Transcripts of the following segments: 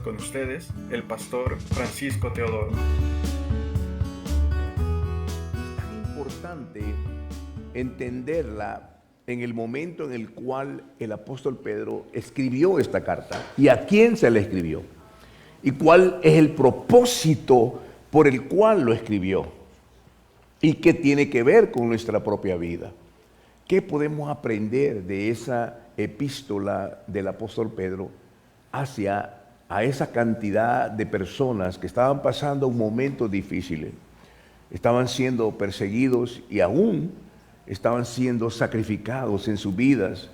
Con ustedes, el pastor Francisco Teodoro. Es tan importante entenderla en el momento en el cual el apóstol Pedro escribió esta carta y a quién se la escribió y cuál es el propósito por el cual lo escribió y qué tiene que ver con nuestra propia vida. ¿Qué podemos aprender de esa epístola del apóstol Pedro hacia a esa cantidad de personas que estaban pasando momentos difíciles? Estaban siendo perseguidos y aún estaban siendo sacrificados en sus vidas.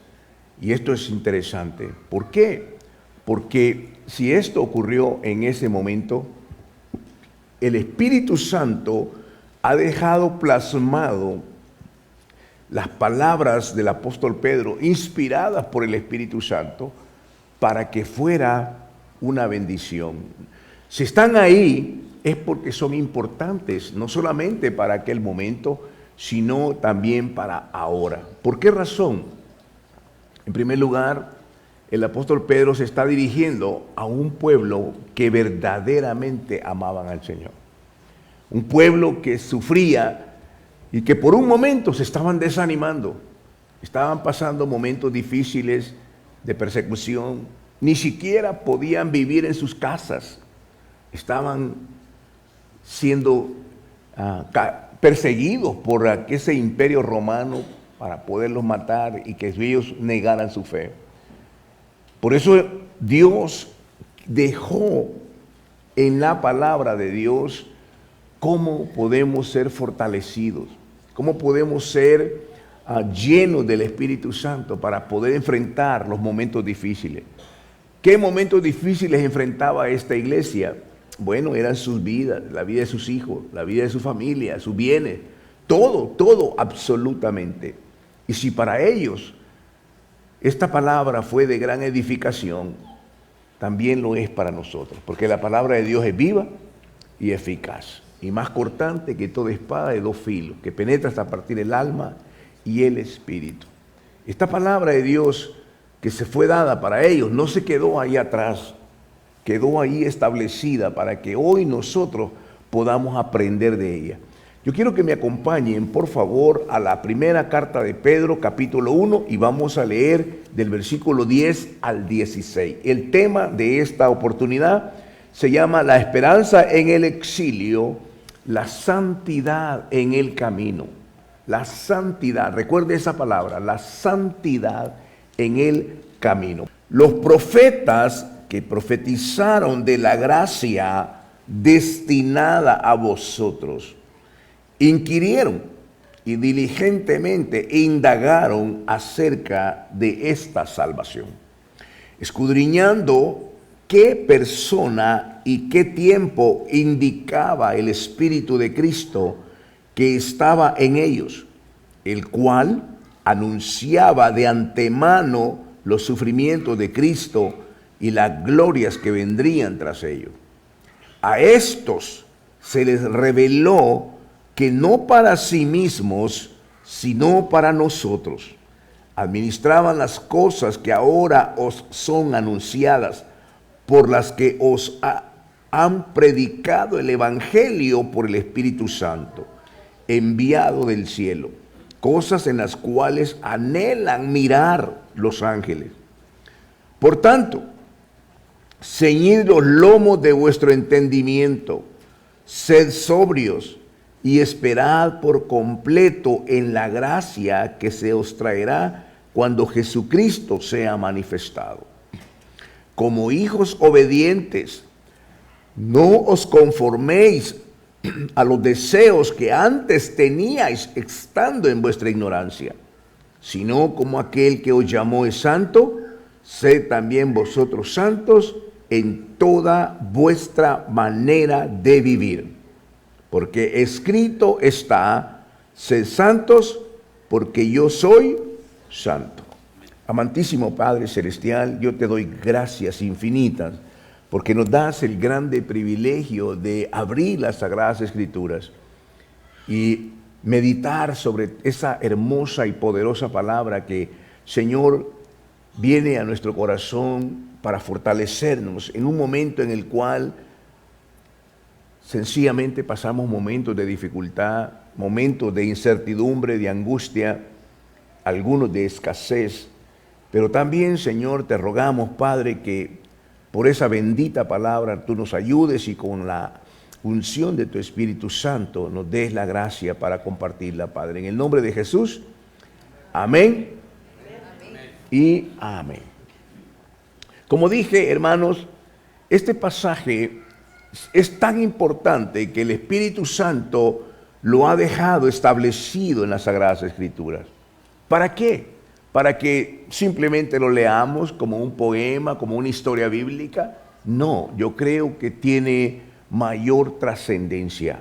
Y esto es interesante. ¿Por qué? Porque si esto ocurrió en ese momento, el Espíritu Santo ha dejado plasmado las palabras del apóstol Pedro, inspiradas por el Espíritu Santo, para que fuera una bendición. Si están ahí, es porque son importantes, no solamente para aquel momento, sino también para ahora. ¿Por qué razón? En primer lugar, el apóstol Pedro se está dirigiendo a un pueblo que verdaderamente amaban al Señor. Un pueblo que sufría y que por un momento se estaban desanimando. Estaban pasando momentos difíciles de persecución. Ni siquiera podían vivir en sus casas. Estaban siendo perseguidos por ese imperio romano para poderlos matar y que ellos negaran su fe. Por eso Dios dejó en la palabra de Dios cómo podemos ser fortalecidos, cómo podemos ser llenos del Espíritu Santo para poder enfrentar los momentos difíciles. ¿Qué momentos difíciles enfrentaba esta iglesia? Bueno, eran sus vidas, la vida de sus hijos, la vida de su familia, sus bienes, todo, absolutamente. Y si para ellos esta palabra fue de gran edificación, también lo es para nosotros, porque la palabra de Dios es viva y eficaz, y más cortante que toda espada de dos filos, que penetra hasta partir el alma y el espíritu. Esta palabra de Dios que se fue dada para ellos no se quedó ahí atrás, quedó ahí establecida para que hoy nosotros podamos aprender de ella. Yo quiero que me acompañen, por favor, a la primera carta de Pedro, capítulo 1, y vamos a leer del versículo 10 al 16. El tema de esta oportunidad se llama la esperanza en el exilio, la santidad en el camino. La santidad, recuerde esa palabra, la santidad en el camino. Los profetas que profetizaron de la gracia destinada a vosotros, inquirieron y diligentemente indagaron acerca de esta salvación, escudriñando qué persona y qué tiempo indicaba el Espíritu de Cristo que estaba en ellos, el cual anunciaba de antemano los sufrimientos de Cristo y las glorias que vendrían tras ellos. A estos se les reveló que no para sí mismos, sino para nosotros, administraban las cosas que ahora os son anunciadas, por las que os han predicado el Evangelio por el Espíritu Santo, enviado del cielo, cosas en las cuales anhelan mirar los ángeles. Por tanto, ceñid los lomos de vuestro entendimiento, sed sobrios y esperad por completo en la gracia que se os traerá cuando Jesucristo sea manifestado. Como hijos obedientes, no os conforméis a los deseos que antes teníais estando en vuestra ignorancia, sino como aquel que os llamó es santo, sed también vosotros santos en toda vuestra manera de vivir. Porque escrito está, sed santos porque yo soy santo. Amantísimo Padre Celestial, yo te doy gracias infinitas porque nos das el grande privilegio de abrir las Sagradas Escrituras y meditar sobre esa hermosa y poderosa palabra que, Señor, viene a nuestro corazón para fortalecernos en un momento en el cual sencillamente pasamos momentos de dificultad, momentos de incertidumbre, de angustia, algunos de escasez. Pero también, Señor, te rogamos, Padre, que por esa bendita palabra tú nos ayudes y con la unción de tu Espíritu Santo nos des la gracia para compartirla, Padre. En el nombre de Jesús, amén, y amén. Como dije, hermanos, este pasaje es tan importante que el Espíritu Santo lo ha dejado establecido en las Sagradas Escrituras. ¿Para qué? Para que simplemente lo leamos como un poema, como una historia bíblica. No, yo creo que tiene mayor trascendencia.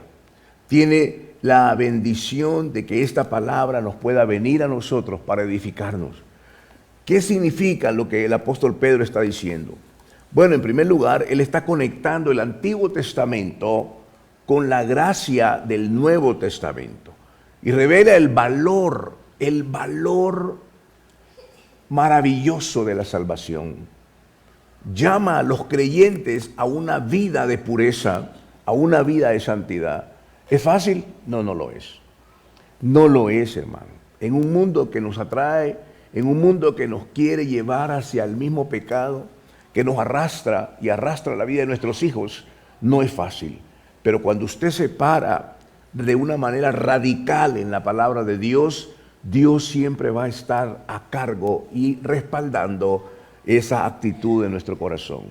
Tiene la bendición de que esta palabra nos pueda venir a nosotros para edificarnos. ¿Qué significa lo que el apóstol Pedro está diciendo? Bueno, en primer lugar, él está conectando el Antiguo Testamento con la gracia del Nuevo Testamento y revela el valor maravilloso de la salvación. Llama a los creyentes a una vida de pureza, a una vida de santidad. ¿Es fácil? No, no lo es. No lo es, hermano. En un mundo que nos atrae, en un mundo que nos quiere llevar hacia el mismo pecado, que nos arrastra y arrastra la vida de nuestros hijos, no es fácil. Pero cuando usted se para de una manera radical en la palabra de Dios, Dios siempre va a estar a cargo y respaldando esa actitud de nuestro corazón.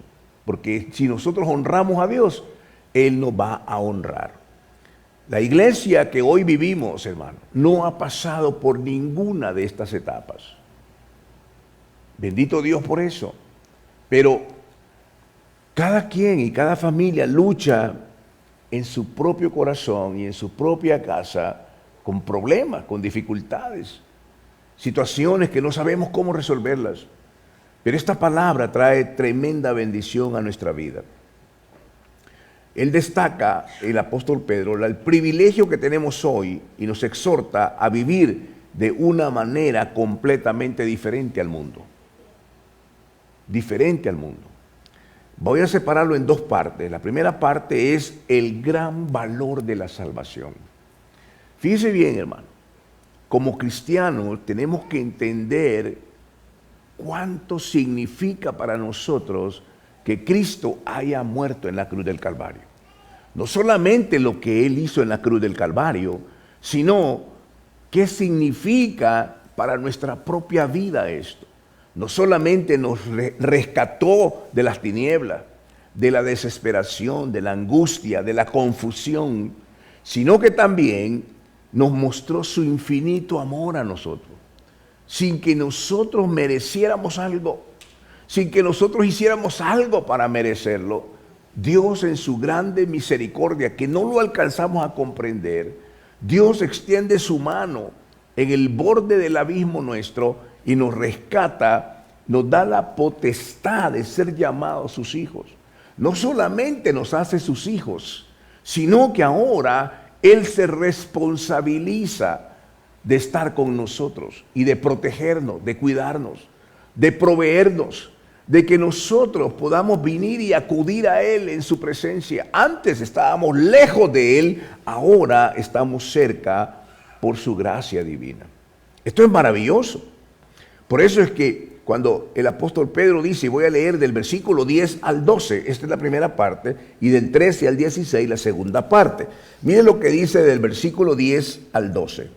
Porque si nosotros honramos a Dios, Él nos va a honrar. La iglesia que hoy vivimos, hermano, no ha pasado por ninguna de estas etapas. Bendito Dios por eso. Pero cada quien y cada familia lucha en su propio corazón y en su propia casa con problemas, con dificultades, situaciones que no sabemos cómo resolverlas. Pero esta palabra trae tremenda bendición a nuestra vida. Él destaca, el apóstol Pedro, el privilegio que tenemos hoy y nos exhorta a vivir de una manera completamente diferente al mundo. Diferente al mundo. Voy a separarlo en dos partes. La primera parte es el gran valor de la salvación. Fíjese bien, hermano, como cristianos tenemos que entender cuánto significa para nosotros que Cristo haya muerto en la cruz del Calvario. No solamente lo que Él hizo en la cruz del Calvario, sino qué significa para nuestra propia vida esto. No solamente nos rescató de las tinieblas, de la desesperación, de la angustia, de la confusión, sino que también nos mostró su infinito amor a nosotros, sin que nosotros mereciéramos algo, sin que nosotros hiciéramos algo para merecerlo. Dios en su grande misericordia, que no lo alcanzamos a comprender, Dios extiende su mano en el borde del abismo nuestro y nos rescata, nos da la potestad de ser llamados sus hijos. No solamente nos hace sus hijos, sino que ahora Él se responsabiliza de estar con nosotros y de protegernos, de cuidarnos, de proveernos, de que nosotros podamos venir y acudir a Él en su presencia. Antes estábamos lejos de Él, ahora estamos cerca por su gracia divina. Esto es maravilloso. Por eso es que cuando el apóstol Pedro dice, y voy a leer del versículo 10 al 12, esta es la primera parte, y del 13 al 16 la segunda parte. Miren lo que dice del versículo 10 al 12.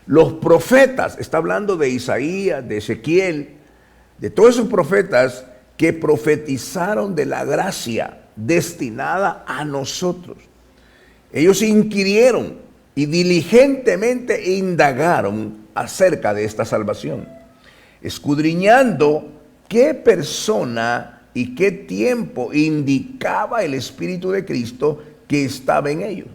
Los profetas, está hablando de Isaías, de Ezequiel, de todos esos profetas que profetizaron de la gracia destinada a nosotros. Ellos inquirieron y diligentemente indagaron acerca de esta salvación, escudriñando qué persona y qué tiempo indicaba el Espíritu de Cristo que estaba en ellos,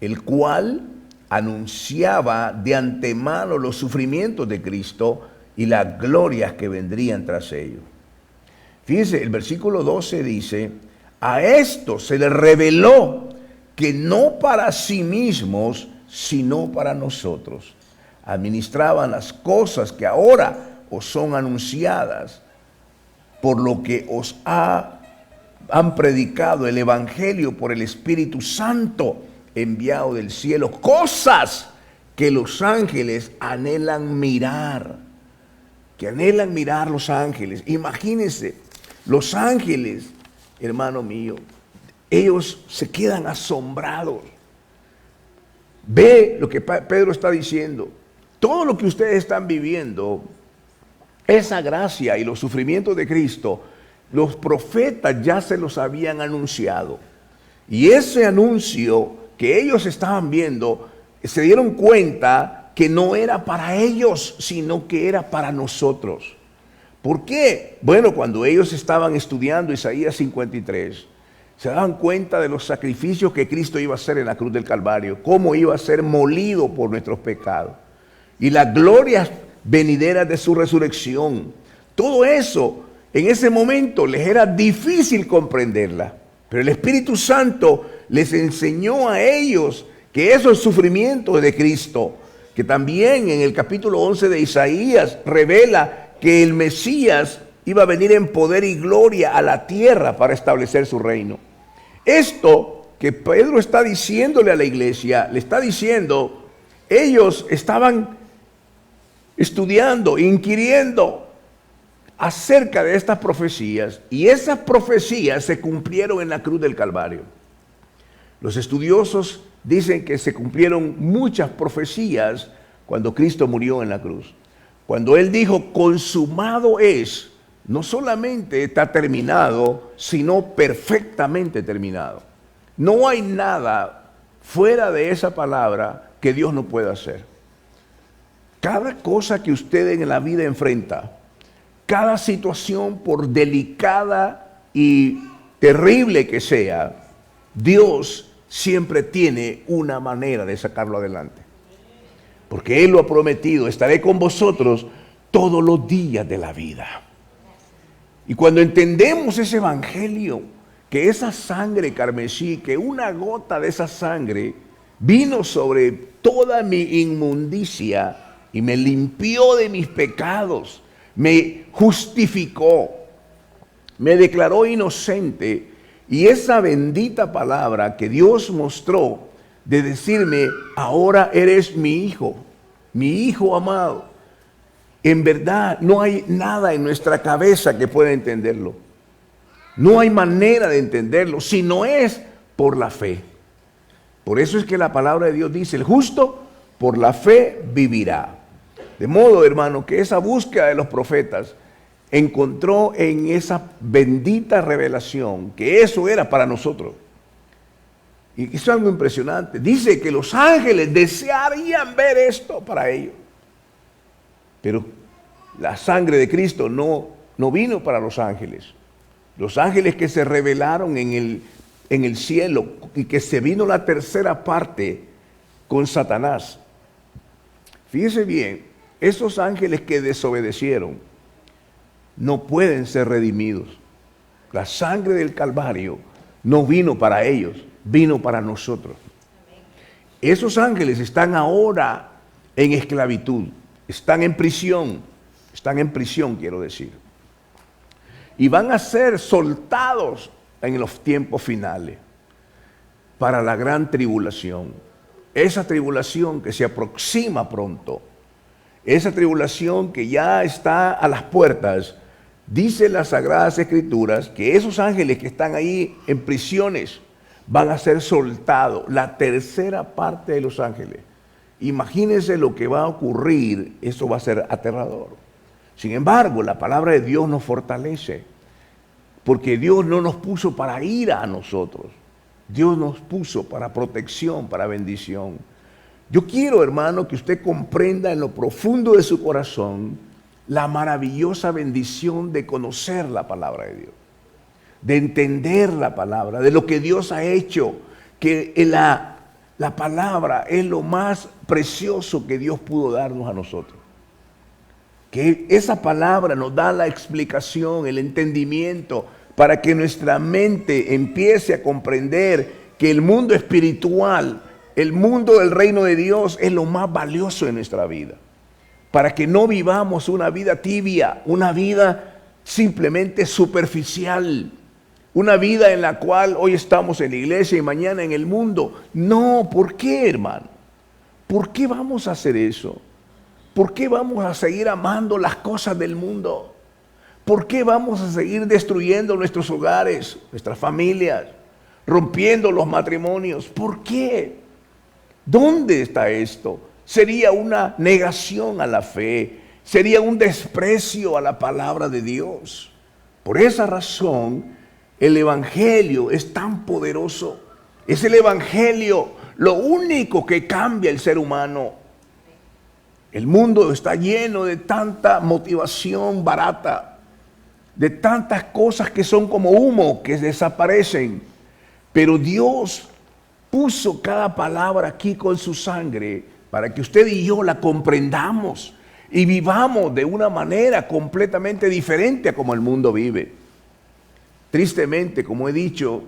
el cual anunciaba de antemano los sufrimientos de Cristo y las glorias que vendrían tras ellos. Fíjense, el versículo 12 dice, a esto se les reveló que no para sí mismos, sino para nosotros, administraban las cosas que ahora os son anunciadas por lo que os han predicado el Evangelio por el Espíritu Santo enviado del cielo, cosas que los ángeles anhelan mirar, que anhelan mirar los ángeles. Imagínense, los ángeles, hermano mío, ellos se quedan asombrados. Ve lo que Pedro está diciendo. Todo lo que ustedes están viviendo, esa gracia y los sufrimientos de Cristo, los profetas ya se los habían anunciado. Y ese anuncio que ellos estaban viendo, se dieron cuenta que no era para ellos, sino que era para nosotros. ¿Por qué? Bueno, cuando ellos estaban estudiando Isaías 53, se daban cuenta de los sacrificios que Cristo iba a hacer en la cruz del Calvario, cómo iba a ser molido por nuestros pecados y las glorias venideras de su resurrección. Todo eso en ese momento les era difícil comprenderla, pero el Espíritu Santo les enseñó a ellos que esos sufrimientos de Cristo, que también en el capítulo 11 de Isaías revela que el Mesías iba a venir en poder y gloria a la tierra para establecer su reino. Esto que Pedro está diciéndole a la iglesia, le está diciendo, ellos estaban estudiando, inquiriendo acerca de estas profecías, y esas profecías se cumplieron en la cruz del Calvario. Los estudiosos dicen que se cumplieron muchas profecías cuando Cristo murió en la cruz. Cuando Él dijo, consumado es, no solamente está terminado, sino perfectamente terminado. No hay nada fuera de esa palabra que Dios no pueda hacer. Cada cosa que usted en la vida enfrenta, cada situación, por delicada y terrible que sea, Dios siempre tiene una manera de sacarlo adelante. Porque Él lo ha prometido, estaré con vosotros todos los días de la vida. Y cuando entendemos ese evangelio, que esa sangre carmesí, que una gota de esa sangre vino sobre toda mi inmundicia y me limpió de mis pecados, me justificó, me declaró inocente, y esa bendita palabra que Dios mostró de decirme, ahora eres mi hijo amado. En verdad, no hay nada en nuestra cabeza que pueda entenderlo. No hay manera de entenderlo si no es por la fe. Por eso es que la palabra de Dios dice, el justo por la fe vivirá. De modo, hermano, que esa búsqueda de los profetas encontró en esa bendita revelación que eso era para nosotros. Y es algo impresionante. Dice que los ángeles desearían ver esto para ellos. Pero la sangre de Cristo no vino para los ángeles. Los ángeles que se revelaron en el cielo y que se vino la tercera parte con Satanás. Fíjese bien, esos ángeles que desobedecieron no pueden ser redimidos. La sangre del Calvario no vino para ellos, vino para nosotros. Esos ángeles están ahora en esclavitud. Están en prisión quiero decir. Y van a ser soltados en los tiempos finales para la gran tribulación. Esa tribulación que se aproxima pronto, esa tribulación que ya está a las puertas. Dice las Sagradas Escrituras que esos ángeles que están ahí en prisiones van a ser soltados, la tercera parte de los ángeles. Imagínense lo que va a ocurrir, eso va a ser aterrador. Sin embargo, la palabra de Dios nos fortalece, porque Dios no nos puso para ira a nosotros. Dios nos puso para protección, para bendición. Yo quiero, hermano, que usted comprenda en lo profundo de su corazón la maravillosa bendición de conocer la palabra de Dios, de entender la palabra, de lo que Dios ha hecho, que la palabra es lo más precioso que Dios pudo darnos a nosotros. Que esa palabra nos da la explicación, el entendimiento, para que nuestra mente empiece a comprender que el mundo espiritual, el mundo del reino de Dios es lo más valioso de nuestra vida. para que no vivamos una vida tibia, una vida simplemente superficial, una vida en la cual hoy estamos en la iglesia y mañana en el mundo. No, ¿por qué, hermano? ¿Por qué vamos a hacer eso? ¿Por qué vamos a seguir amando las cosas del mundo? ¿Por qué vamos a seguir destruyendo nuestros hogares, nuestras familias, rompiendo los matrimonios? ¿Por qué? ¿Dónde está esto? Sería una negación a la fe, sería un desprecio a la palabra de Dios. Por esa razón, el Evangelio es tan poderoso. Es el Evangelio lo único que cambia el ser humano. El mundo está lleno de tanta motivación barata, de tantas cosas que son como humo, que desaparecen. Pero Dios puso cada palabra aquí con su sangre para que usted y yo la comprendamos y vivamos de una manera completamente diferente a como el mundo vive. Tristemente, como he dicho,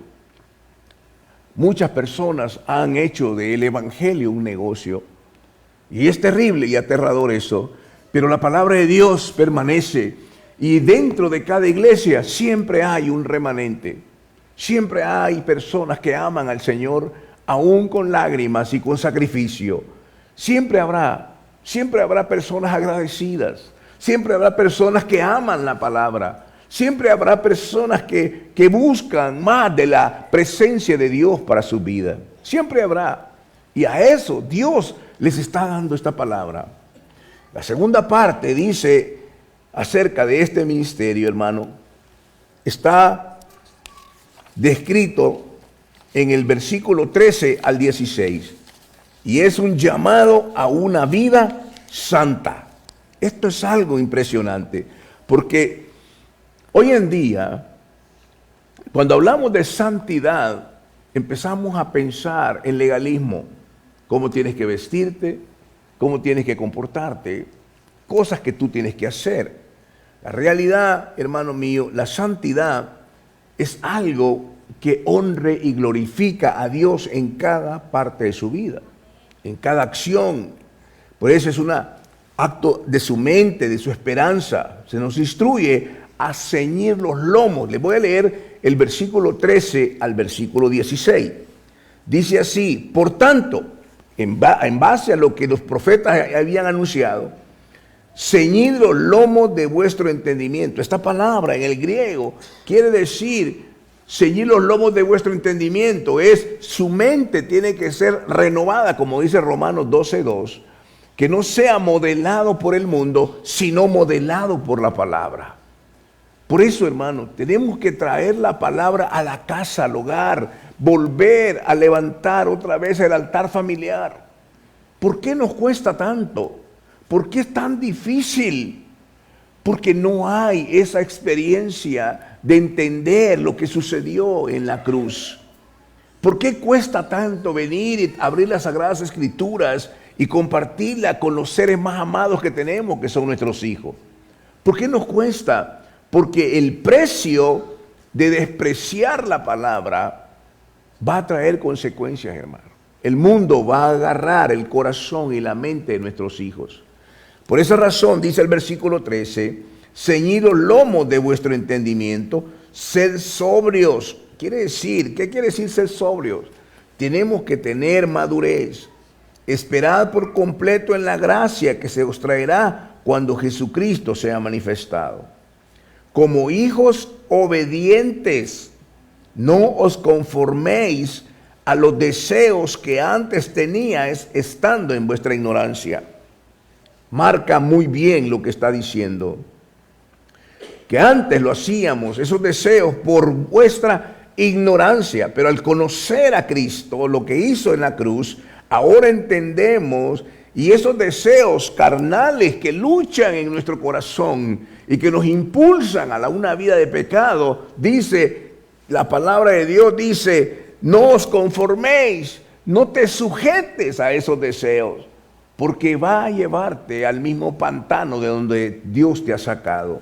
muchas personas han hecho del Evangelio un negocio. Y es terrible y aterrador eso, pero la palabra de Dios permanece. Y dentro de cada iglesia siempre hay un remanente. Siempre hay personas que aman al Señor, aún con lágrimas y con sacrificio. Siempre habrá personas agradecidas. Siempre habrá personas que aman la palabra. Siempre habrá personas que buscan más de la presencia de Dios para su vida. Siempre habrá. Y a eso Dios les está dando esta palabra. La segunda parte dice acerca de este ministerio, hermano, está descrito en el versículo 13 al 16. Y es un llamado a una vida santa. Esto es algo impresionante, porque hoy en día, cuando hablamos de santidad, empezamos a pensar en legalismo, cómo tienes que vestirte, cómo tienes que comportarte, cosas que tú tienes que hacer. La realidad, hermano mío, la santidad es algo que honre y glorifica a Dios en cada parte de su vida, en cada acción. Por eso es un acto de su mente, de su esperanza. Se nos instruye a ceñir los lomos. Les voy a leer el versículo 13 al versículo 16. Dice así: por tanto, en base a lo que los profetas habían anunciado, ceñid los lomos de vuestro entendimiento. Esta palabra en el griego quiere decir ceñid los lomos de vuestro entendimiento. Es su mente tiene que ser renovada, como dice Romanos 12:2, que no sea modelado por el mundo, sino modelado por la palabra. Por eso, hermano, tenemos que traer la palabra a la casa, al hogar, volver a levantar otra vez el altar familiar. ¿Por qué nos cuesta tanto? ¿Por qué es tan difícil? Porque no hay esa experiencia de entender lo que sucedió en la cruz. ¿Por qué cuesta tanto venir y abrir las Sagradas Escrituras y compartirla con los seres más amados que tenemos, que son nuestros hijos? ¿Por qué nos cuesta? Porque el precio de despreciar la palabra va a traer consecuencias, hermano. El mundo va a agarrar el corazón y la mente de nuestros hijos. Por esa razón, dice el versículo 13, ceñid los lomos de vuestro entendimiento, sed sobrios. ¿Qué quiere decir ser sobrios? Tenemos que tener madurez. Esperad por completo en la gracia que se os traerá cuando Jesucristo sea manifestado. Como hijos obedientes, no os conforméis a los deseos que antes teníais estando en vuestra ignorancia. Marca muy bien lo que está diciendo. Que antes lo hacíamos, esos deseos, por vuestra ignorancia, pero al conocer a Cristo, lo que hizo en la cruz, ahora entendemos, y esos deseos carnales que luchan en nuestro corazón y que nos impulsan a una vida de pecado, dice, la palabra de Dios dice, no os conforméis, no te sujetes a esos deseos, porque va a llevarte al mismo pantano de donde Dios te ha sacado.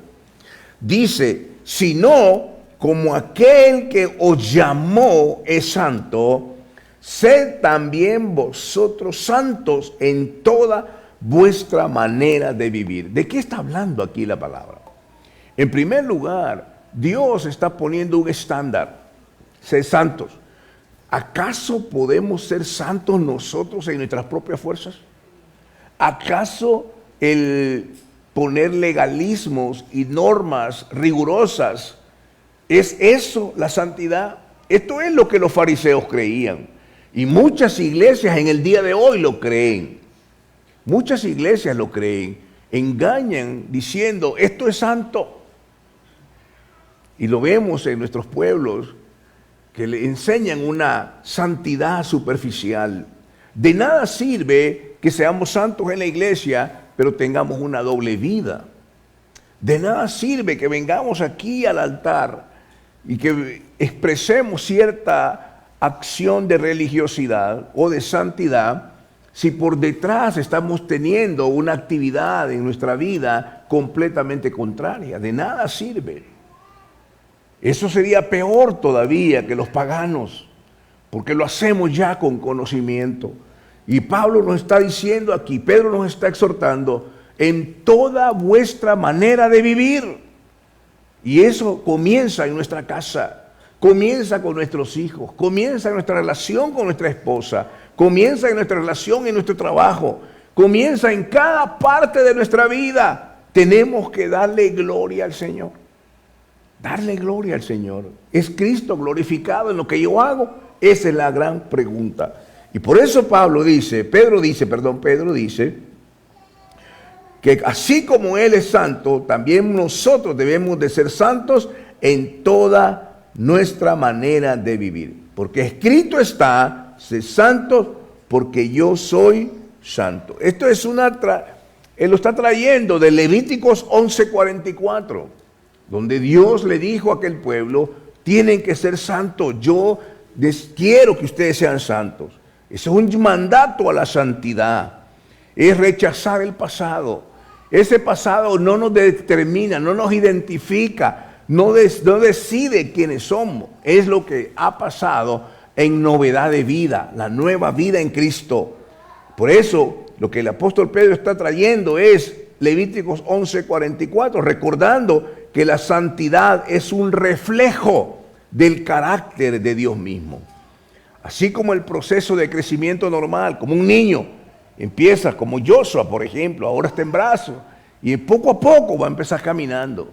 Dice, sino como aquel que os llamó es santo, sed también vosotros santos en toda vuestra manera de vivir. ¿De qué está hablando aquí la palabra? En primer lugar, Dios está poniendo un estándar. Ser santos. ¿Acaso podemos ser santos nosotros en nuestras propias fuerzas? ¿Acaso el poner legalismos y normas rigurosas es eso la santidad? Esto es lo que los fariseos creían. Y muchas iglesias en el día de hoy lo creen. Muchas iglesias lo creen. Engañan diciendo, esto es santo. Y lo vemos en nuestros pueblos que le enseñan una santidad superficial. De nada sirve que seamos santos en la iglesia, pero tengamos una doble vida. De nada sirve que vengamos aquí al altar y que expresemos cierta acción de religiosidad o de santidad, si por detrás estamos teniendo una actividad en nuestra vida completamente contraria. De nada sirve. Eso sería peor todavía que los paganos, porque lo hacemos ya con conocimiento. Y Pablo nos está diciendo aquí, Pedro nos está exhortando, en toda vuestra manera de vivir. Y eso comienza en nuestra casa, comienza con nuestros hijos, comienza en nuestra relación con nuestra esposa, comienza en nuestra relación en nuestro trabajo, comienza en cada parte de nuestra vida. Tenemos que darle gloria al Señor. Darle gloria al Señor. ¿Es Cristo glorificado en lo que yo hago? Esa es la gran pregunta. Y por eso Pedro dice que así como Él es santo, también nosotros debemos de ser santos en toda nuestra manera de vivir. Porque escrito está, sé santos porque yo soy santo. Esto es Él lo está trayendo de Levíticos 11:44. Donde Dios le dijo a aquel pueblo, tienen que ser santos, yo quiero que ustedes sean santos. Ese es un mandato a la santidad, es rechazar el pasado. Ese pasado no nos determina, no nos identifica, no decide quiénes somos. Es lo que ha pasado en novedad de vida, la nueva vida en Cristo. Por eso, lo que el apóstol Pedro está trayendo es Levíticos 11:44, recordando que la santidad es un reflejo del carácter de Dios mismo. Así como el proceso de crecimiento normal, como un niño empieza, como Joshua, por ejemplo, ahora está en brazos, y poco a poco va a empezar caminando.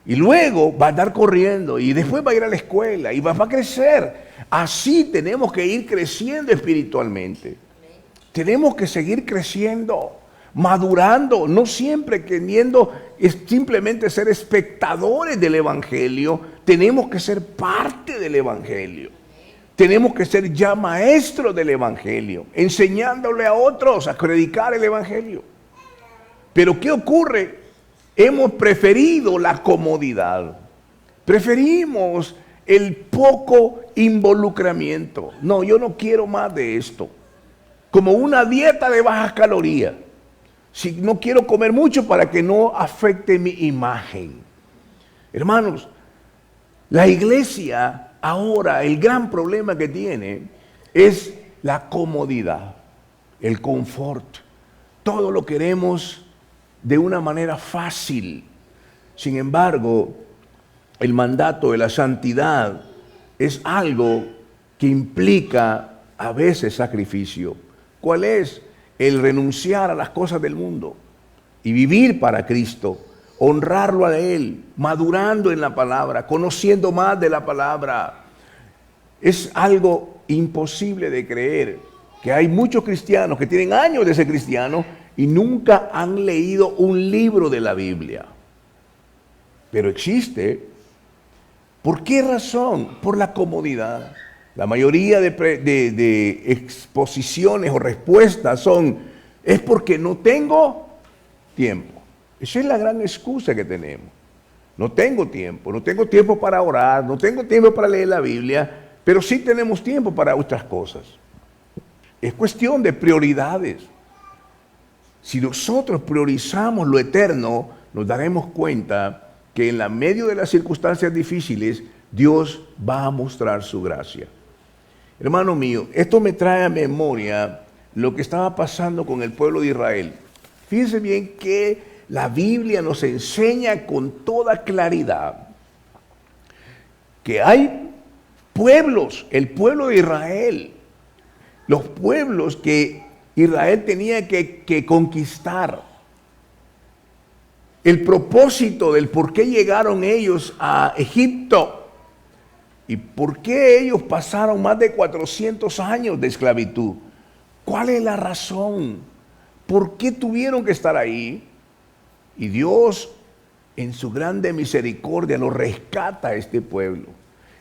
Y luego va a andar corriendo, y después va a ir a la escuela, y va a crecer. Así tenemos que ir creciendo espiritualmente. Tenemos que seguir creciendo, madurando, no siempre queriendo simplemente ser espectadores del Evangelio. Tenemos que ser parte del Evangelio. Tenemos que ser ya maestros del Evangelio, enseñándole a otros a predicar el Evangelio. Pero ¿qué ocurre? Hemos preferido la comodidad. Preferimos el poco involucramiento. No, yo no quiero más de esto. Como una dieta de bajas calorías. Si no quiero comer mucho para que no afecte mi imagen. Hermanos, la iglesia ahora, el gran problema que tiene es la comodidad, el confort. Todo lo queremos de una manera fácil. Sin embargo, el mandato de la santidad es algo que implica a veces sacrificio. ¿Cuál es? El renunciar a las cosas del mundo y vivir para Cristo, honrarlo a Él, madurando en la palabra, conociendo más de la palabra. Es algo imposible de creer que hay muchos cristianos que tienen años de ser cristianos y nunca han leído un libro de la Biblia. Pero existe. ¿Por qué razón? Por la comodidad. La mayoría de exposiciones o respuestas es porque no tengo tiempo. Esa es la gran excusa que tenemos. No tengo tiempo para orar, no tengo tiempo para leer la Biblia, pero sí tenemos tiempo para otras cosas. Es cuestión de prioridades. Si nosotros priorizamos lo eterno, nos daremos cuenta que en la medio de las circunstancias difíciles, Dios va a mostrar su gracia. Hermano mío, esto me trae a memoria lo que estaba pasando con el pueblo de Israel. Fíjense bien que la Biblia nos enseña con toda claridad que hay pueblos, el pueblo de Israel, los pueblos que Israel tenía que conquistar. El propósito del por qué llegaron ellos a Egipto y por qué ellos pasaron más de 400 años de esclavitud. ¿Cuál es la razón? ¿Por qué tuvieron que estar ahí? Y Dios, en su grande misericordia, lo rescata a este pueblo.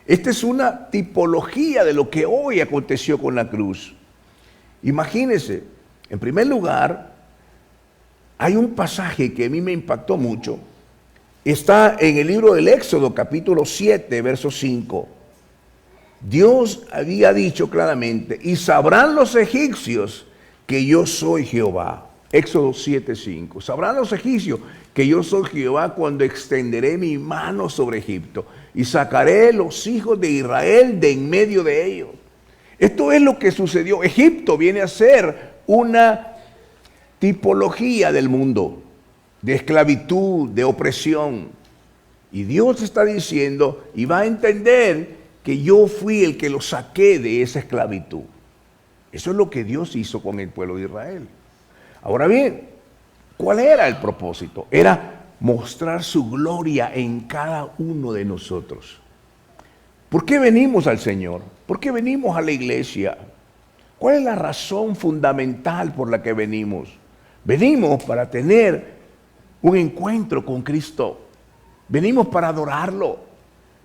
Esta es una tipología de lo que hoy aconteció con la cruz. Imagínense, en primer lugar, hay un pasaje que a mí me impactó mucho. Está en el libro del Éxodo, capítulo 7, verso 5. Dios había dicho claramente, y sabrán los egipcios que yo soy Jehová. Éxodo 7, 5. Sabrán los egipcios que yo soy Jehová cuando extenderé mi mano sobre Egipto y sacaré los hijos de Israel de en medio de ellos. Esto es lo que sucedió. Egipto viene a ser una tipología del mundo, de esclavitud, de opresión. Y Dios está diciendo, y va a entender que yo fui el que lo saqué de esa esclavitud. Eso es lo que Dios hizo con el pueblo de Israel. Ahora bien, ¿cuál era el propósito? Era mostrar su gloria en cada uno de nosotros. ¿Por qué venimos al Señor? ¿Por qué venimos a la iglesia? ¿Cuál es la razón fundamental por la que venimos? Venimos para tener un encuentro con Cristo. Venimos para adorarlo.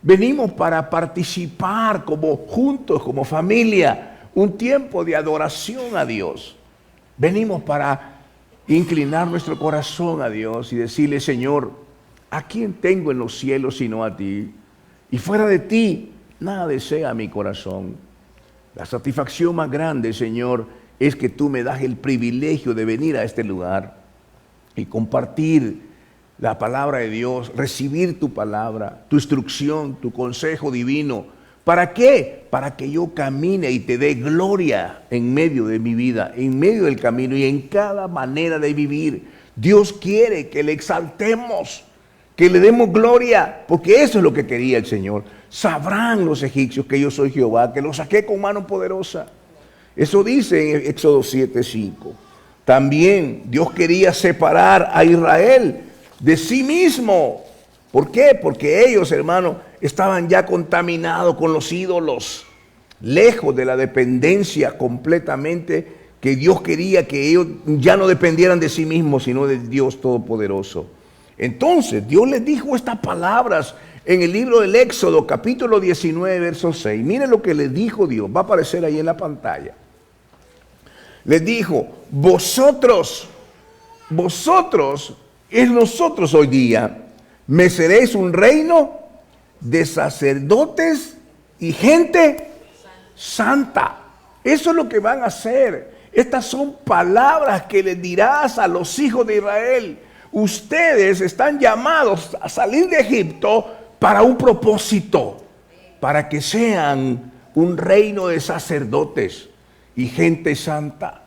Venimos para participar como juntos, como familia, un tiempo de adoración a Dios. Venimos para inclinar nuestro corazón a Dios y decirle, Señor, ¿a quién tengo en los cielos sino a ti? Y fuera de ti, nada desea mi corazón. La satisfacción más grande, Señor, es que tú me das el privilegio de venir a este lugar y compartir la palabra de Dios, recibir tu palabra, tu instrucción, tu consejo divino. ¿Para qué? Para que yo camine y te dé gloria en medio de mi vida, en medio del camino y en cada manera de vivir. Dios quiere que le exaltemos, que le demos gloria, porque eso es lo que quería el Señor. Sabrán los egipcios que yo soy Jehová, que los saqué con mano poderosa. Eso dice en Éxodo 7:5. También Dios quería separar a Israel de sí mismo. ¿Por qué? Porque ellos, hermanos, estaban ya contaminados con los ídolos, lejos de la dependencia completamente que Dios quería que ellos ya no dependieran de sí mismos, sino de Dios Todopoderoso. Entonces, Dios les dijo estas palabras en el libro del Éxodo, capítulo 19, verso 6. Miren lo que les dijo Dios, va a aparecer ahí en la pantalla. Les dijo, vosotros, es nosotros hoy día, me seréis un reino de sacerdotes y gente santa. Eso es lo que van a hacer. Estas son palabras que les dirás a los hijos de Israel. Ustedes están llamados a salir de Egipto para un propósito, para que sean un reino de sacerdotes y gente santa.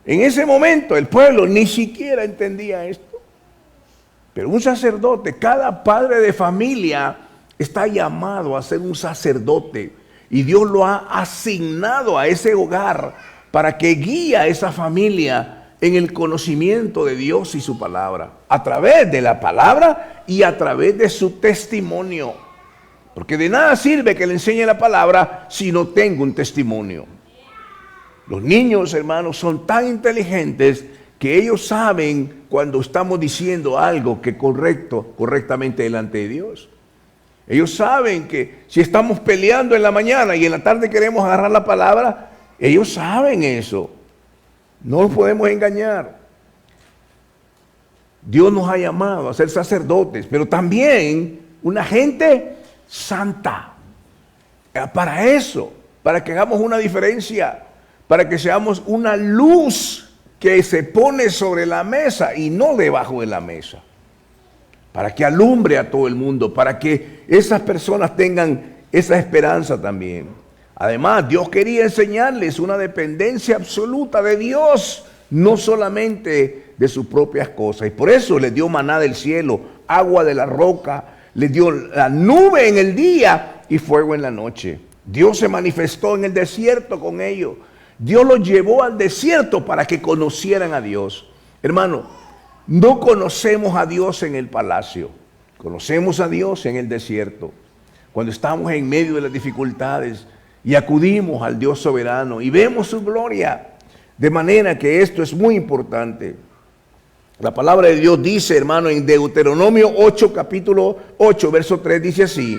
En ese momento el pueblo ni siquiera entendía esto. Pero un sacerdote, cada padre de familia está llamado a ser un sacerdote y Dios lo ha asignado a ese hogar para que guíe a esa familia en el conocimiento de Dios y su palabra, a través de la palabra y a través de su testimonio. Porque de nada sirve que le enseñe la palabra si no tengo un testimonio. Los niños, hermanos, son tan inteligentes que ellos saben cuando estamos diciendo algo que es correctamente delante de Dios. Ellos saben que si estamos peleando en la mañana y en la tarde queremos agarrar la palabra, ellos saben eso. No los podemos engañar. Dios nos ha llamado a ser sacerdotes, pero también una gente santa. Para eso, para que hagamos una diferencia, para que seamos una luz que se pone sobre la mesa y no debajo de la mesa, para que alumbre a todo el mundo, para que esas personas tengan esa esperanza también. Además, Dios quería enseñarles una dependencia absoluta de Dios, no solamente de sus propias cosas. Y por eso les dio maná del cielo, agua de la roca, les dio la nube en el día y fuego en la noche. Dios se manifestó en el desierto con ellos. Dios los llevó al desierto para que conocieran a Dios. Hermano, no conocemos a Dios en el palacio, conocemos a Dios en el desierto. Cuando estamos en medio de las dificultades y acudimos al Dios soberano y vemos su gloria. De manera que esto es muy importante. La palabra de Dios dice, hermano, en Deuteronomio 8, capítulo 8, verso 3, dice así.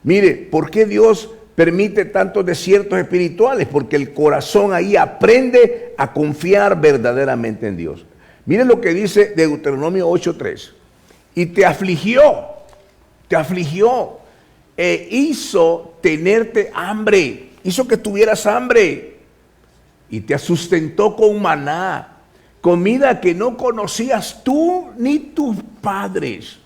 Mire, ¿por qué Dios permite tantos desiertos espirituales? Porque el corazón ahí aprende a confiar verdaderamente en Dios. Mire lo que dice Deuteronomio 8, 3. Y te afligió e hizo tenerte hambre, hizo que tuvieras hambre y te sustentó con maná, comida que no conocías tú ni tus padres.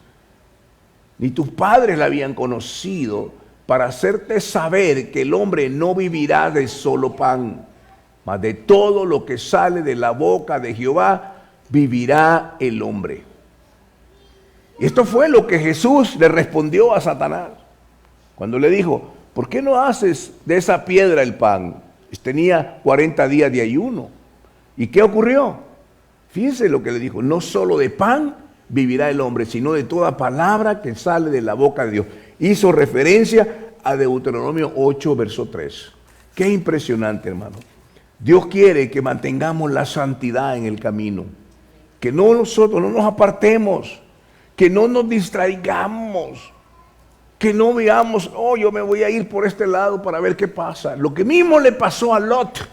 Ni tus padres la habían conocido, para hacerte saber que el hombre no vivirá de solo pan, mas de todo lo que sale de la boca de Jehová vivirá el hombre. Y esto fue lo que Jesús le respondió a Satanás cuando le dijo, ¿por qué no haces de esa piedra el pan? Tenía 40 días de ayuno. ¿Y qué ocurrió? Fíjense lo que le dijo, no solo de pan vivirá el hombre, sino de toda palabra que sale de la boca de Dios. Hizo referencia a Deuteronomio 8, verso 3. Qué impresionante, hermano. Dios quiere que mantengamos la santidad en el camino, que nosotros no nos apartemos, que no nos distraigamos, que no veamos, oh, yo me voy a ir por este lado para ver qué pasa. Lo que mismo le pasó a Lot.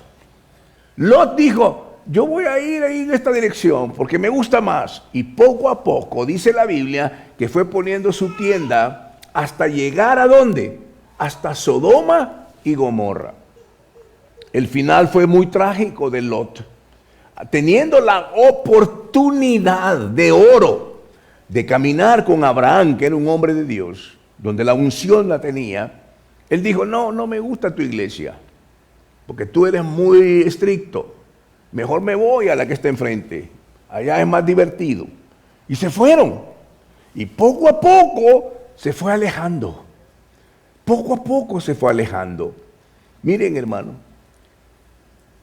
Lot dijo, yo voy a ir ahí en esta dirección porque me gusta más. Y poco a poco, dice la Biblia, que fue poniendo su tienda hasta llegar ¿a dónde? Hasta Sodoma y Gomorra. El final fue muy trágico de Lot. Teniendo la oportunidad de oro de caminar con Abraham, que era un hombre de Dios, donde la unción la tenía, él dijo, no me gusta tu iglesia, porque tú eres muy estricto, mejor me voy a la que está enfrente, allá es más divertido. Y se fueron, y poco a poco se fue alejando, poco a poco se fue alejando. Miren, hermano,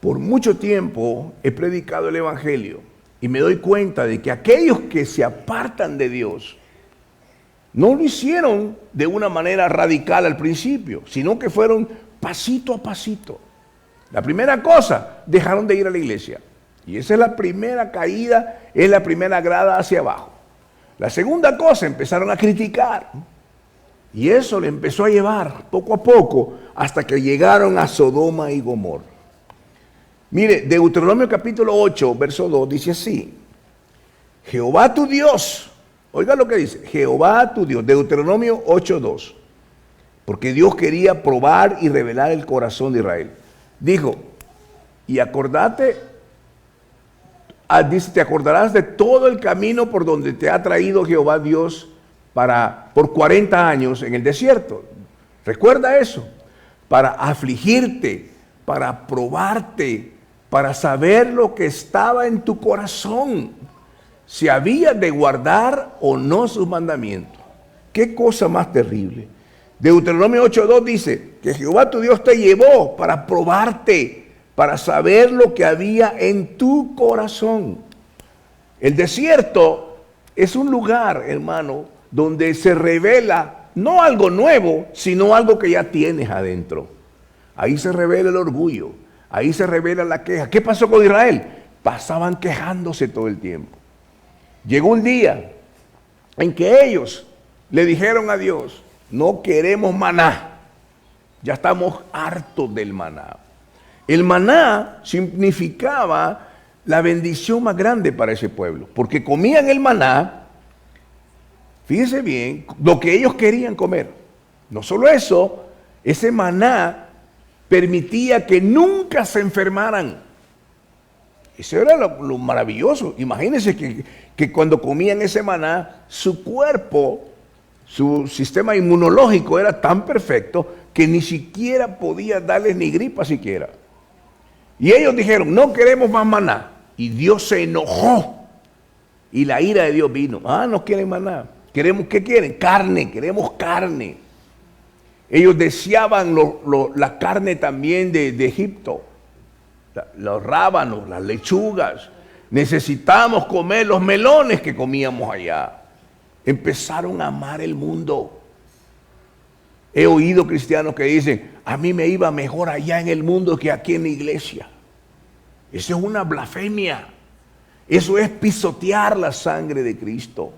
por mucho tiempo he predicado el evangelio, y me doy cuenta de que aquellos que se apartan de Dios, no lo hicieron de una manera radical al principio, sino que fueron pasito a pasito. La primera cosa, dejaron de ir a la iglesia. Y esa es la primera caída, es la primera grada hacia abajo. La segunda cosa, empezaron a criticar. Y eso le empezó a llevar poco a poco hasta que llegaron a Sodoma y Gomorra. Mire, Deuteronomio capítulo 8, verso 2 dice así. Jehová tu Dios. Oiga lo que dice, Jehová tu Dios, Deuteronomio 8:2, porque Dios quería probar y revelar el corazón de Israel. Dijo, y acordate, dice, te acordarás de todo el camino por donde te ha traído Jehová Dios por 40 años en el desierto. Recuerda eso, para afligirte, para probarte, para saber lo que estaba en tu corazón, si había de guardar o no sus mandamientos. Qué cosa más terrible. Deuteronomio 8:2 dice que Jehová tu Dios te llevó para probarte, para saber lo que había en tu corazón. El desierto es un lugar, hermano, donde se revela no algo nuevo, sino algo que ya tienes adentro. Ahí se revela el orgullo, ahí se revela la queja. ¿Qué pasó con Israel? Pasaban quejándose todo el tiempo. Llegó un día en que ellos le dijeron a Dios, no queremos maná, ya estamos hartos del maná. El maná significaba la bendición más grande para ese pueblo, porque comían el maná, fíjense bien, lo que ellos querían comer. No solo eso, ese maná permitía que nunca se enfermaran. Eso era lo maravilloso. Imagínense que cuando comían ese maná, su cuerpo, su sistema inmunológico era tan perfecto que ni siquiera podía darles ni gripa siquiera. Y ellos dijeron, no queremos más maná. Y Dios se enojó y la ira de Dios vino. No quieren más nada. ¿Qué quieren? Carne, queremos carne. Ellos deseaban la carne también de Egipto. Los rábanos, las lechugas. Necesitamos comer los melones que comíamos allá. Empezaron a amar el mundo. He oído cristianos que dicen, a mí me iba mejor allá en el mundo que aquí en la iglesia. Eso es una blasfemia. Eso es pisotear la sangre de Cristo.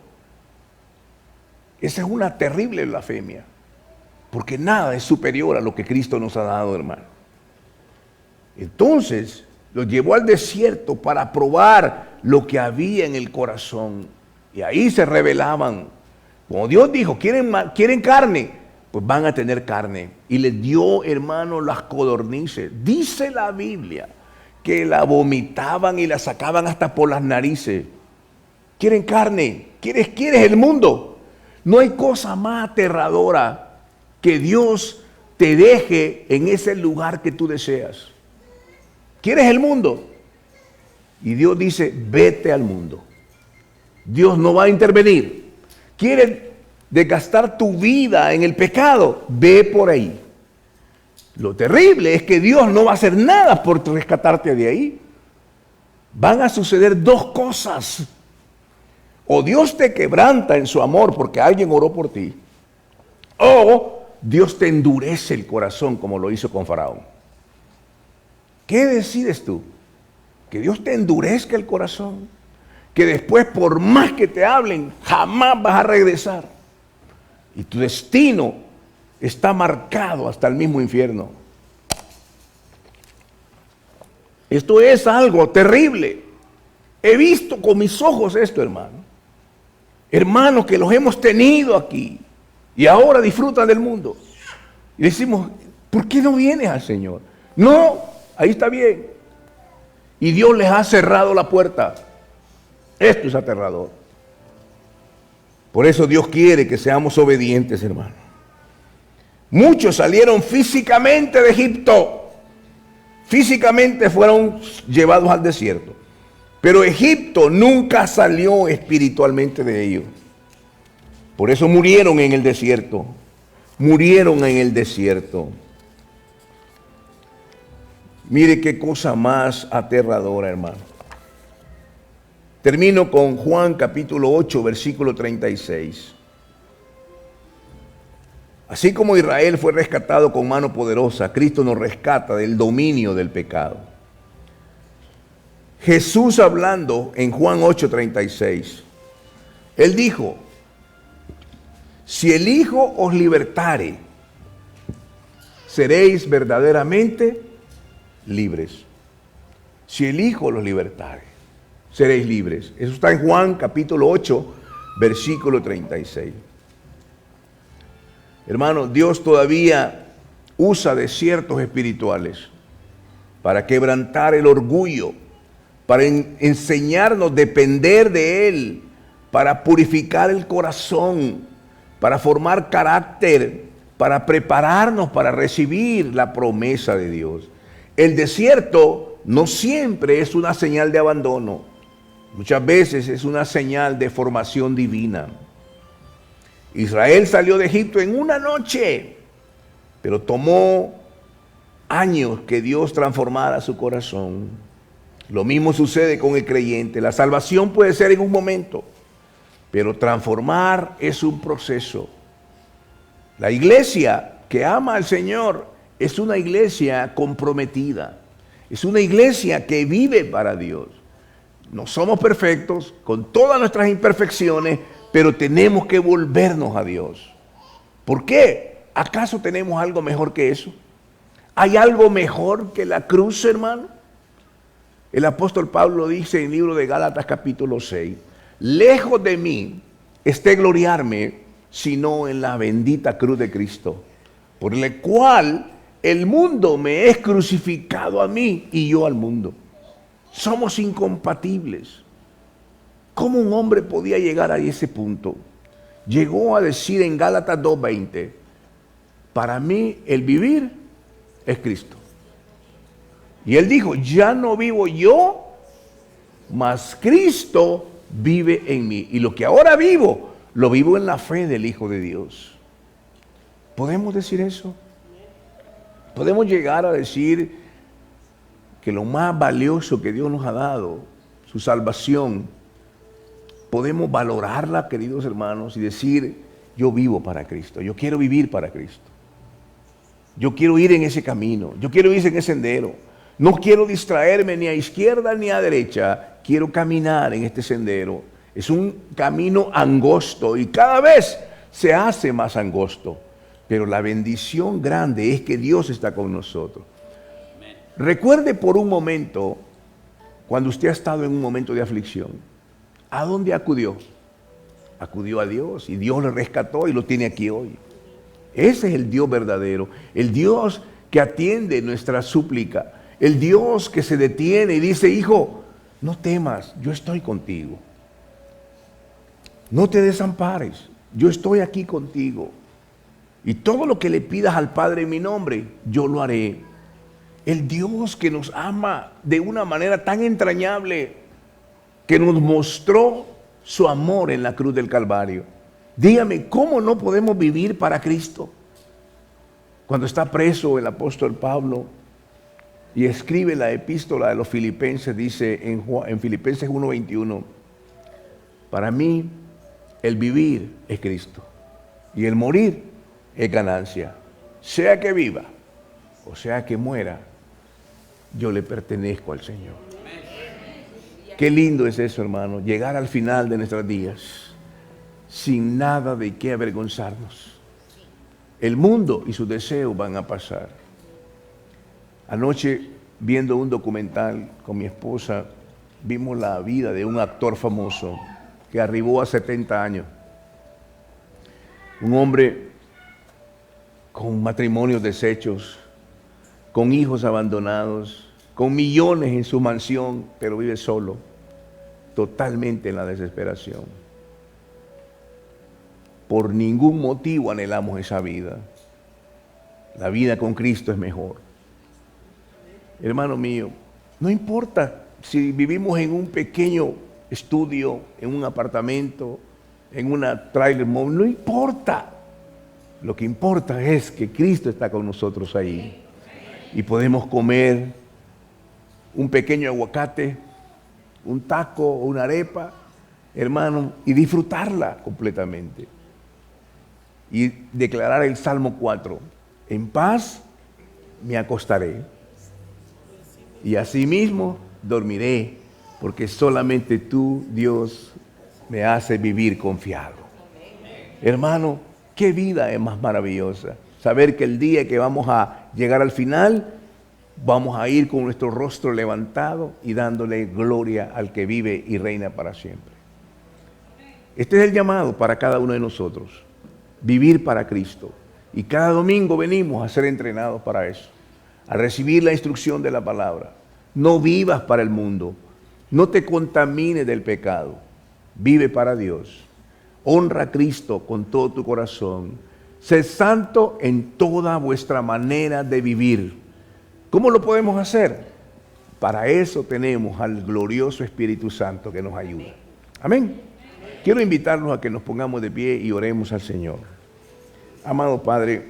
Esa es una terrible blasfemia. Porque nada es superior a lo que Cristo nos ha dado, hermano. Entonces, los llevó al desierto para probar lo que había en el corazón. Y ahí se rebelaban. Como Dios dijo, ¿quieren carne? Pues van a tener carne. Y les dio, hermano, las codornices. Dice la Biblia que la vomitaban y la sacaban hasta por las narices. ¿Quieren carne? ¿Quieres el mundo? No hay cosa más aterradora que Dios te deje en ese lugar que tú deseas. ¿Quieres el mundo? Y Dios dice, vete al mundo. Dios no va a intervenir. ¿Quieres desgastar tu vida en el pecado? Ve por ahí. Lo terrible es que Dios no va a hacer nada por rescatarte de ahí. Van a suceder dos cosas. O Dios te quebranta en su amor porque alguien oró por ti. O Dios te endurece el corazón como lo hizo con Faraón. ¿Qué decides tú? ¿Que Dios te endurezca el corazón? Que después, por más que te hablen, jamás vas a regresar. Y tu destino está marcado hasta el mismo infierno. Esto es algo terrible. He visto con mis ojos esto, hermano. Hermanos que los hemos tenido aquí y ahora disfrutan del mundo. Y decimos, ¿por qué no vienes al Señor? No, ahí está bien. Y Dios les ha cerrado la puerta. Esto es aterrador. Por eso Dios quiere que seamos obedientes, hermano. Muchos salieron físicamente de Egipto. Físicamente fueron llevados al desierto. Pero Egipto nunca salió espiritualmente de ellos. Por eso murieron en el desierto. Murieron en el desierto. Mire qué cosa más aterradora, hermano. Termino con Juan capítulo 8, versículo 36. Así como Israel fue rescatado con mano poderosa, Cristo nos rescata del dominio del pecado. Jesús hablando en Juan 8:36, Él dijo, si el Hijo os libertare, seréis verdaderamente libres. Si el Hijo los libertare, seréis libres. Eso está en Juan capítulo 8, versículo 36. Hermano, Dios todavía usa desiertos espirituales para quebrantar el orgullo, para enseñarnos a depender de Él, para purificar el corazón, para formar carácter, para prepararnos para recibir la promesa de Dios. El desierto no siempre es una señal de abandono, muchas veces es una señal de formación divina. Israel salió de Egipto en una noche, pero tomó años que Dios transformara su corazón. Lo mismo sucede con el creyente. La salvación puede ser en un momento, pero transformar es un proceso. La iglesia que ama al Señor es una iglesia comprometida. Es una iglesia que vive para Dios. No somos perfectos, con todas nuestras imperfecciones, pero tenemos que volvernos a Dios. ¿Por qué? ¿Acaso tenemos algo mejor que eso? ¿Hay algo mejor que la cruz, hermano? El apóstol Pablo dice en el libro de Gálatas capítulo 6, lejos de mí esté gloriarme, sino en la bendita cruz de Cristo, por la cual el mundo me es crucificado a mí y yo al mundo. Somos incompatibles. ¿Cómo un hombre podía llegar a ese punto? Llegó a decir en Gálatas 2:20, para mí el vivir es Cristo. Y él dijo, ya no vivo yo, mas Cristo vive en mí. Y lo que ahora vivo, lo vivo en la fe del Hijo de Dios. ¿Podemos decir eso? Podemos llegar a decir que lo más valioso que Dios nos ha dado, su salvación, podemos valorarla, queridos hermanos, y decir, yo vivo para Cristo, yo quiero vivir para Cristo. Yo quiero ir en ese camino, yo quiero ir en ese sendero. No quiero distraerme ni a izquierda ni a derecha, quiero caminar en este sendero. Es un camino angosto y cada vez se hace más angosto. Pero la bendición grande es que Dios está con nosotros. Recuerde por un momento, cuando usted ha estado en un momento de aflicción, ¿a dónde acudió? Acudió a Dios y Dios le rescató y lo tiene aquí hoy. Ese es el Dios verdadero, el Dios que atiende nuestra súplica, el Dios que se detiene y dice, hijo, no temas, yo estoy contigo. No te desampares, yo estoy aquí contigo. Y todo lo que le pidas al Padre en mi nombre, yo lo haré. El Dios que nos ama de una manera tan entrañable, que nos mostró su amor en la cruz del Calvario. Dígame, ¿cómo no podemos vivir para Cristo? Cuando está preso el apóstol Pablo y escribe la epístola de los Filipenses, dice en Filipenses 1:21, para mí el vivir es Cristo y el morir es ganancia. Sea que viva o sea que muera, yo le pertenezco al Señor. Qué lindo es eso, hermano, llegar al final de nuestros días sin nada de qué avergonzarnos. El mundo y sus deseos van a pasar. Anoche, viendo un documental con mi esposa, vimos la vida de un actor famoso que arribó a 70 años. Un hombre con matrimonios deshechos, con hijos abandonados, con millones en su mansión, pero vive solo, totalmente en la desesperación. Por ningún motivo anhelamos esa vida. La vida con Cristo es mejor. Hermano mío, no importa si vivimos en un pequeño estudio, en un apartamento, en una trailer mobile, no importa. Lo que importa es que Cristo está con nosotros ahí. Y podemos comer un pequeño aguacate, un taco o una arepa, hermano, y disfrutarla completamente. Y declarar el Salmo 4, en paz me acostaré y asimismo dormiré, porque solamente tú, Dios, me haces vivir confiado. Hermano, qué vida es más maravillosa. Saber que el día que vamos a llegar al final, vamos a ir con nuestro rostro levantado y dándole gloria al que vive y reina para siempre. Este es el llamado para cada uno de nosotros. Vivir para Cristo. Y cada domingo venimos a ser entrenados para eso, a recibir la instrucción de la palabra. No vivas para el mundo, no te contamines del pecado, vive para Dios. Honra a Cristo con todo tu corazón. Sé santo en toda vuestra manera de vivir. ¿Cómo lo podemos hacer? Para eso tenemos al glorioso Espíritu Santo que nos ayuda. Amén. Quiero invitarlos a que nos pongamos de pie y oremos al Señor. Amado Padre,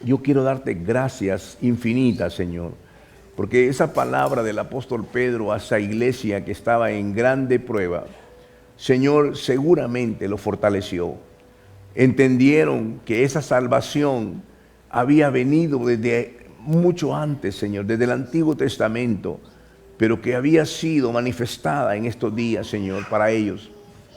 yo quiero darte gracias infinitas, Señor, porque esa palabra del apóstol Pedro a esa iglesia que estaba en grande prueba, Señor, seguramente lo fortaleció. Entendieron que esa salvación había venido desde mucho antes, Señor, desde el Antiguo Testamento, pero que había sido manifestada en estos días, Señor, para ellos,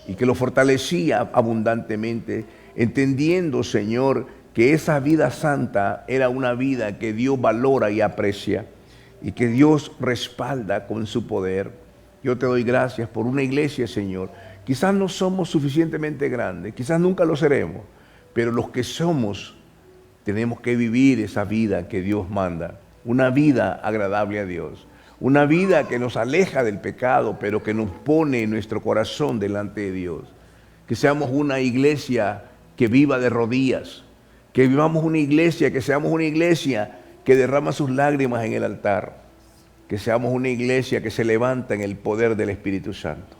y que lo fortalecía abundantemente, entendiendo, Señor, que esa vida santa era una vida que Dios valora y aprecia, y que Dios respalda con su poder. Yo te doy gracias por una iglesia, Señor. Quizás no somos suficientemente grandes, quizás nunca lo seremos, pero los que somos tenemos que vivir esa vida que Dios manda, una vida agradable a Dios, una vida que nos aleja del pecado, pero que nos pone nuestro corazón delante de Dios. Que seamos una iglesia que viva de rodillas, que vivamos una iglesia, que seamos una iglesia que derrama sus lágrimas en el altar. que seamos una iglesia que se levanta en el poder del Espíritu Santo.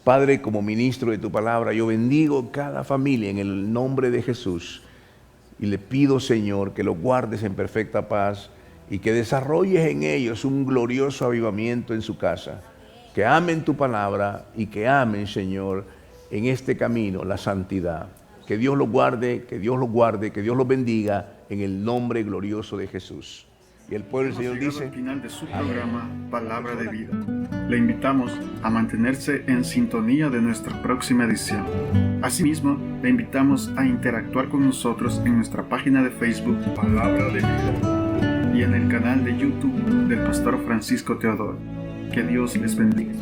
Padre, como ministro de tu palabra, yo bendigo cada familia en el nombre de Jesús y le pido, Señor, que los guardes en perfecta paz y que desarrolles en ellos un glorioso avivamiento en su casa, que amen tu palabra y que amen, Señor, en este camino la santidad. Que Dios los guarde, que Dios los guarde, que Dios los bendiga en el nombre glorioso de Jesús. Y el pueblo del Señor dice: al final de su programa Palabra de Vida. Le invitamos a mantenerse en sintonía de nuestra próxima edición. Asimismo, le invitamos a interactuar con nosotros en nuestra página de Facebook Palabra de Vida y en el canal de YouTube del Pastor Francisco Teodoro. Que Dios les bendiga.